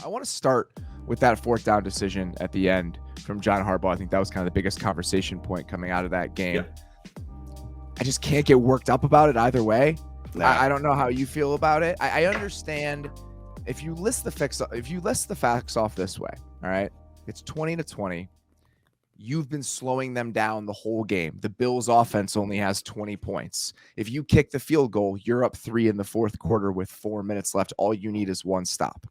I want to start with that fourth down decision at the end from John Harbaugh. I think that was kind of the biggest conversation point coming out of that game. Yeah. I just can't get worked up about it either way. Nah. I don't know how you feel about it. I understand if you list the facts off this way, all right? It's 20-20. You've been slowing them down the whole game. The Bills offense only has 20 points. If you kick the field goal, you're up 3 in the fourth quarter with 4 minutes left. All you need is one stop.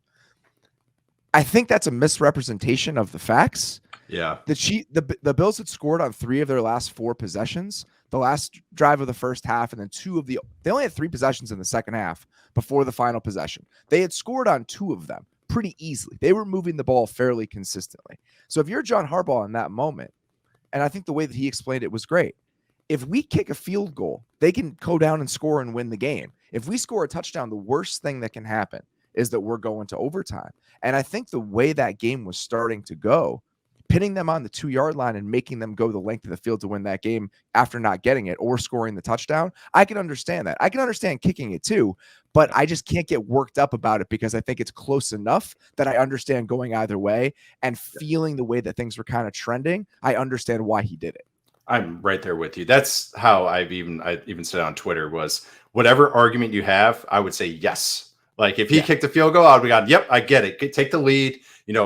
I think that's a misrepresentation of the facts. Yeah. The Bills had scored on 3 of their last 4 possessions. The last drive of the first half, and then they only had 3 possessions in the second half before the final possession. They had scored on 2 of them pretty easily. They were moving the ball fairly consistently. So if you're John Harbaugh in that moment, and I think the way that he explained it was great, if we kick a field goal, they can go down and score and win the game. If we score a touchdown, the worst thing that can happen is that we're going to overtime. And I think the way that game was starting to go, pinning them on the 2-yard line and making them go the length of the field to win that game after not getting it or scoring the touchdown, I can understand that. I can understand kicking it too, but I just can't get worked up about it because I think it's close enough that I understand going either way, and feeling the way that things were kind of trending, I understand why he did it. I'm right there with you. That's how I even said on Twitter was, whatever argument you have, I would say yes. Like if he kicked the field goal, I'd be gone, yep, I get it. Take the lead,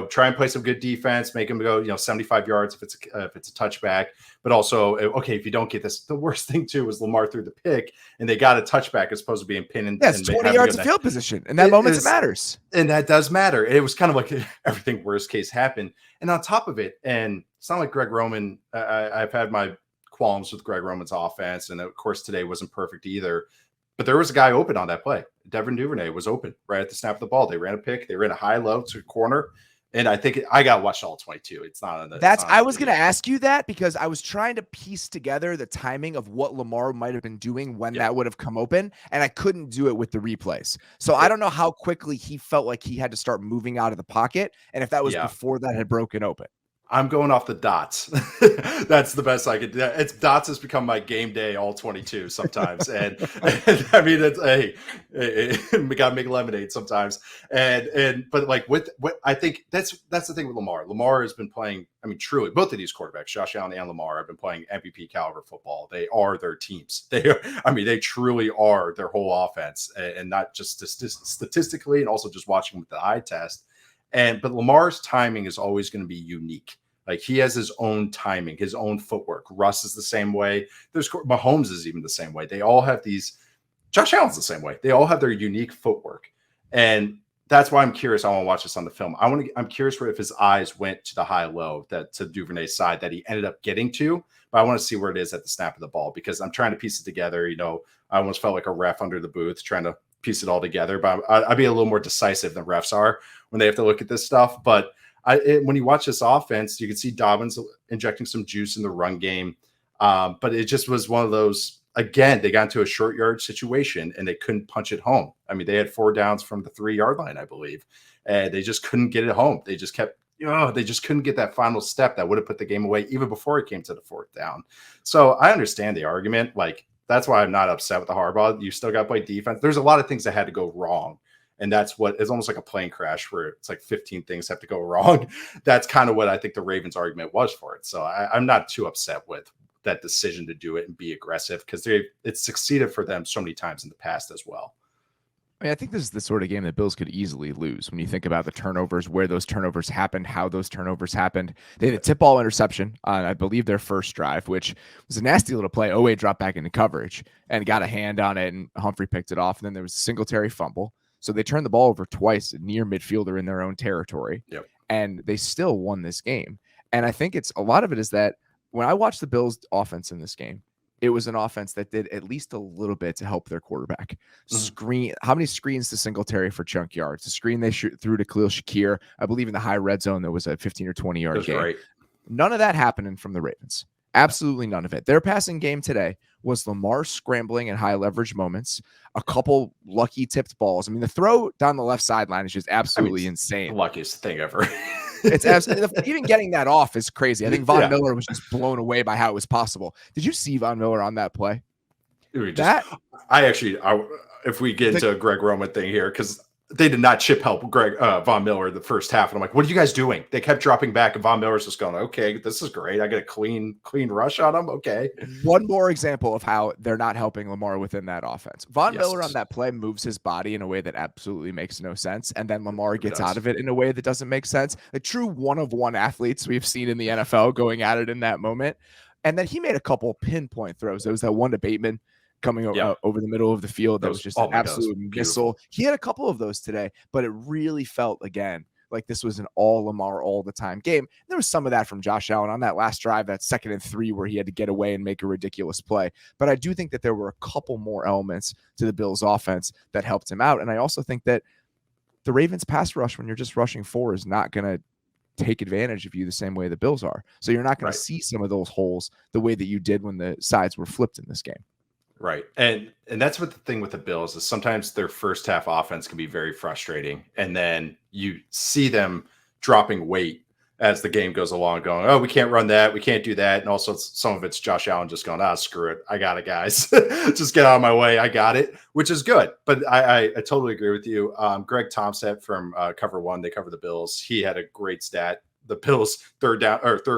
try and play some good defense, make him go, 75 yards if it's a touchback. But also, okay, if you don't get this, the worst thing too was Lamar threw the pick and they got a touchback as opposed to being pinned. Yeah, it's 20 yards of field position. In that moment, it matters. And that does matter. It was kind of like everything worst case happened. And on top of it, and it's not like Greg Roman, I've had my qualms with Greg Roman's offense. And of course, today wasn't perfect either. But there was a guy open on that play. Devin Duvernay was open right at the snap of the ball. They ran a pick. They ran a high-low to a corner. And I think I got watched all 22. It's not on the. I was going to ask you that because I was trying to piece together the timing of what Lamar might have been doing when that would have come open, and I couldn't do it with the replays. So I don't know how quickly he felt like he had to start moving out of the pocket, and if that was before that had broken open. I'm going off the dots. That's the best I could do. It's dots has become my game day all 22 sometimes. and I mean, it's we got to make lemonade sometimes. But like what I think that's the thing with Lamar. Lamar has been playing, I mean, truly both of these quarterbacks, Josh Allen and Lamar, have been playing MVP caliber football. They are their teams. They truly are their whole offense, and not just statistically, and also just watching with the eye test. But Lamar's timing is always going to be unique. Like he has his own timing, his own footwork. Russ is the same way. Mahomes is even the same way. They all have these. Josh Allen's the same way. They all have their unique footwork, and that's why I'm curious. I want to watch this on the film. I'm curious if his eyes went to the high-low to Duvernay's side that he ended up getting to. But I want to see where it is at the snap of the ball because I'm trying to piece it together. I almost felt like a ref under the booth trying to piece it all together, but I'd be a little more decisive than refs are when they have to look at this stuff. But when you watch this offense, you can see Dobbins injecting some juice in the run game. But it just was one of those, again, they got into a short yard situation and they couldn't punch it home. I mean, they had 4 downs from the 3-yard line, I believe, and they just couldn't get it home. They just kept, they just couldn't get that final step that would have put the game away even before it came to the 4th down. So I understand the argument. Like, that's why I'm not upset with the Harbaugh. You still got to play defense. There's a lot of things that had to go wrong. And that's what it's almost like a plane crash where it's like 15 things have to go wrong. That's kind of what I think the Ravens argument was for it. So I'm not too upset with that decision to do it and be aggressive because it's succeeded for them so many times in the past as well. I mean, I think this is the sort of game that Bills could easily lose when you think about the turnovers, where those turnovers happened, how those turnovers happened. They had a tip ball interception on, I believe, their first drive, which was a nasty little play. Oweh dropped back into coverage and got a hand on it, and Humphrey picked it off. And then there was a Singletary fumble. So they turned the ball over twice near midfielder in their own territory, and they still won this game. And I think a lot of it is that when I watched the Bills offense in this game, it was an offense that did at least a little bit to help their quarterback. How many screens to Singletary for chunk yards? The screen they threw to Khalil Shakir. I believe in the high red zone, there was a 15 or 20 yard game. Right. None of that happening from the Ravens. Absolutely none of it. Their passing game today was Lamar scrambling in high leverage moments, a couple lucky tipped balls. I mean, the throw down the left sideline is just absolutely insane. The luckiest thing ever. It's absolutely, even getting that off is crazy. I think Von Miller was just blown away by how it was possible. Did you see Von Miller on that play? If we get into a Greg Roman thing here, because they did not chip help Von Miller the first half. And I'm like, what are you guys doing? They kept dropping back, and Von Miller's just going, okay, this is great. I get a clean rush on him. Okay. One more example of how they're not helping Lamar within that offense. Von Yes. Miller on that play moves his body in a way that absolutely makes no sense. And then Lamar gets does. out of it in a way that doesn't make sense. The true one-of-one athletes we've seen in the NFL going at it in that moment. And then he made a couple pinpoint throws. There was that one to Bateman coming over the middle of the field. That was just an absolute missile. He had a couple of those today, but it really felt, again, like this was an all Lamar all the time game. There was some of that from Josh Allen on that last drive, that 2nd and 3 where he had to get away and make a ridiculous play. But I do think that there were a couple more elements to the Bills offense that helped him out. And I also think that the Ravens pass rush, when you're just rushing 4, is not going to take advantage of you the same way the Bills are. So you're not going to see some of those holes the way that you did when the sides were flipped in this game. Right. And that's what the thing with the Bills is, sometimes their first half offense can be very frustrating. And then you see them dropping weight as the game goes along, going, oh, we can't run that. We can't do that. And also some of it's Josh Allen just going, screw it. I got it, guys. Just get out of my way. I got it, which is good. But I totally agree with you. Greg Tomsett from Cover One, they cover the Bills. He had a great stat. The Bills third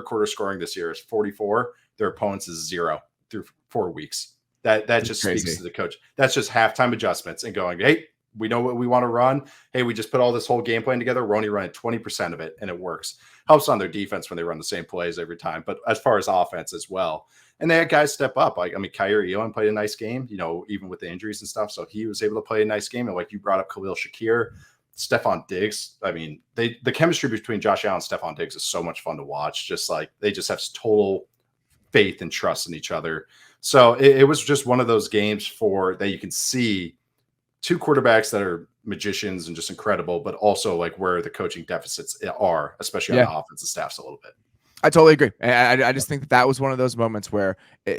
quarter scoring this year is 44. Their opponents is 0 through 4 weeks. That just speaks to the coach. That's just halftime adjustments and going, hey, we know what we want to run. Hey, we just put all this whole game plan together. We're only running 20% of it, and it works. Helps on their defense when they run the same plays every time. But as far as offense as well, and they had guys step up. Like, Kyrie Ewan played a nice game, even with the injuries and stuff. So he was able to play a nice game. And like you brought up, Khalil Shakir, Stephon Diggs. The chemistry between Josh Allen and Stephon Diggs is so much fun to watch. Just like they just have total faith and trust in each other. So it was just one of those games that you can see two quarterbacks that are magicians and just incredible, but also like where the coaching deficits are, especially on the offensive staffs a little bit. I totally agree. I just think that was one of those moments where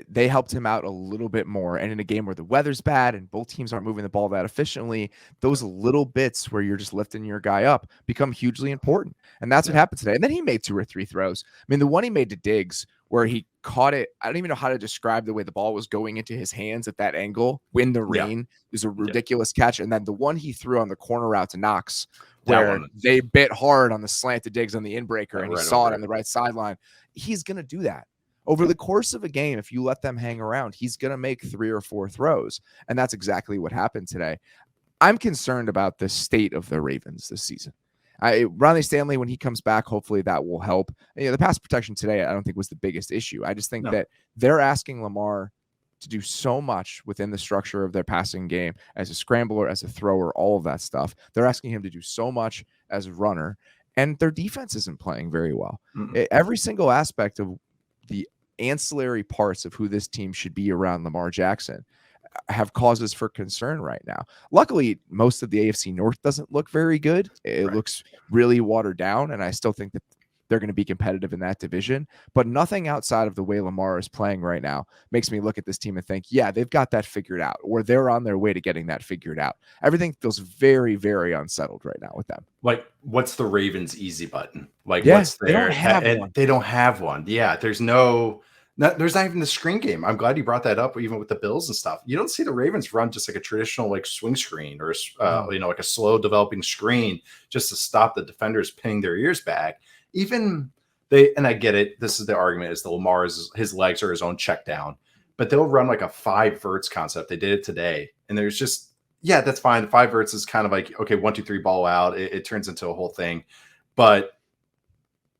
they helped him out a little bit more. And in a game where the weather's bad and both teams aren't moving the ball that efficiently, those little bits where you're just lifting your guy up become hugely important. And that's what happened today. And then he made 2 or 3 throws. The one he made to Diggs where he caught it, I don't even know how to describe the way the ball was going into his hands at that angle in the rain. It was a ridiculous catch. And then the one he threw on the corner route to Knox, where they bit hard on the slant to Diggs on the inbreaker, and he saw it on the right sideline. He's going to do that. Over the course of a game, if you let them hang around, he's going to make 3 or 4 throws. And that's exactly what happened today. I'm concerned about the state of the Ravens this season. Ronnie Stanley, when he comes back, hopefully that will help. The pass protection today, I don't think was the biggest issue. I just think that they're asking Lamar to do so much within the structure of their passing game as a scrambler, as a thrower, all of that stuff. They're asking him to do so much as a runner, and their defense isn't playing very well. Every single aspect of the ancillary parts of who this team should be around Lamar Jackson have causes for concern right now. Luckily, most of the AFC North doesn't look very good. It looks really watered down, and I still think that they're going to be competitive in that division. But nothing outside of the way Lamar is playing right now makes me look at this team and think, yeah, they've got that figured out, or they're on their way to getting that figured out. Everything feels very, very unsettled right now with them. Like, what's the Ravens' easy button? Like, what's there? They don't have one. They don't have one. Yeah, there's not even the screen game. I'm glad you brought that up, even with the Bills and stuff. You don't see the Ravens run just like a traditional like swing screen or like a slow developing screen just to stop the defenders pinning their ears back. Even and I get it. This is the argument: is the Lamar's his legs are his own check down, but they'll run like a 5 verts concept. They did it today, and there's just that's fine. The 5 verts is kind of like, okay, 1, 2, 3, ball out. It turns into a whole thing, but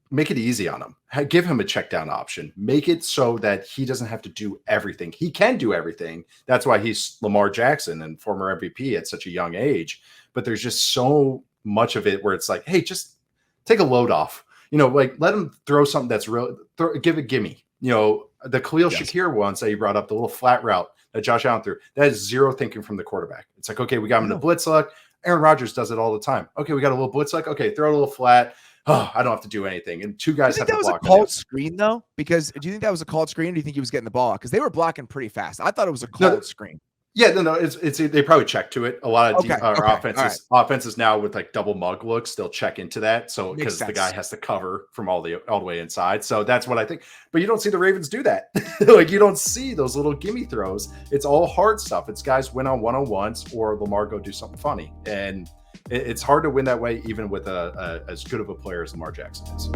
make it easy on him. Give him a check down option. Make it so that he doesn't have to do everything. He can do everything. That's why he's Lamar Jackson and former MVP at such a young age. But there's just so much of it where it's like, hey, just take a load off. Like let him throw something that's real. Give a gimme. The Khalil Shakir ones that you brought up, the little flat route that Josh Allen threw, that is zero thinking from the quarterback. It's like, okay, we got him in the blitz look. Aaron Rodgers does it all the time. Okay, we got a little blitz look. Okay, throw it a little flat. Oh, I don't have to do anything. And 2 guys have to block. That was a called screen, though? Because do you think that was a called screen, or do you think he was getting the ball? Because they were blocking pretty fast. I thought it was a called screen. Yeah, no, it's they probably check to it. A lot of offenses now with like double mug looks, they'll check into that. So because the guy has to cover from all the way inside. So that's what I think. But you don't see the Ravens do that. Like you don't see those little gimme throws. It's all hard stuff. It's guys win on one-on-ones or Lamar go do something funny. And it's hard to win that way, even with as good of a player as Lamar Jackson is.